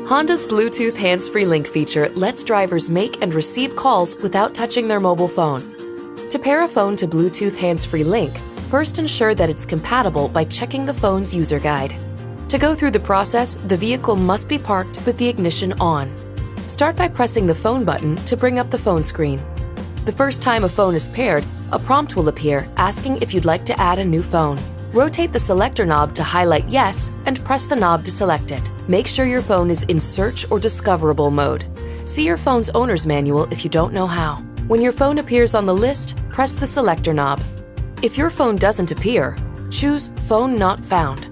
Honda's Bluetooth hands-free link feature lets drivers make and receive calls without touching their mobile phone. To pair a phone to Bluetooth hands-free link, first ensure that it's compatible by checking the phone's user guide. To go through the process, the vehicle must be parked with the ignition on. Start by pressing the phone button to bring up the phone screen. The first time a phone is paired, a prompt will appear asking if you'd like to add a new phone. Rotate the selector knob to highlight yes and press the knob to select it. Make sure your phone is in search or discoverable mode. See your phone's owner's manual if you don't know how. When your phone appears on the list, press the selector knob. If your phone doesn't appear, choose Phone Not Found.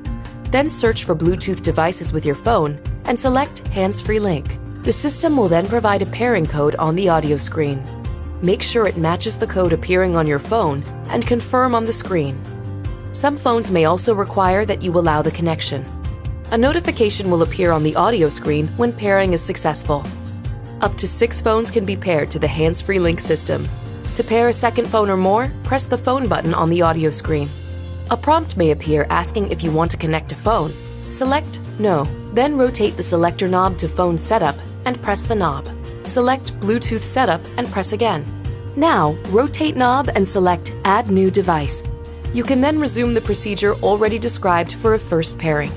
Then search for Bluetooth devices with your phone and select Hands-Free Link. The system will then provide a pairing code on the audio screen. Make sure it matches the code appearing on your phone and confirm on the screen. Some phones may also require that you allow the connection. A notification will appear on the audio screen when pairing is successful. Up to 6 phones can be paired to the hands-free link system. To pair a second phone or more, press the phone button on the audio screen. A prompt may appear asking if you want to connect a phone. Select No. Then rotate the selector knob to Phone Setup and press the knob. Select Bluetooth Setup and press again. Now, rotate knob and select Add New Device. You can then resume the procedure already described for a first pairing.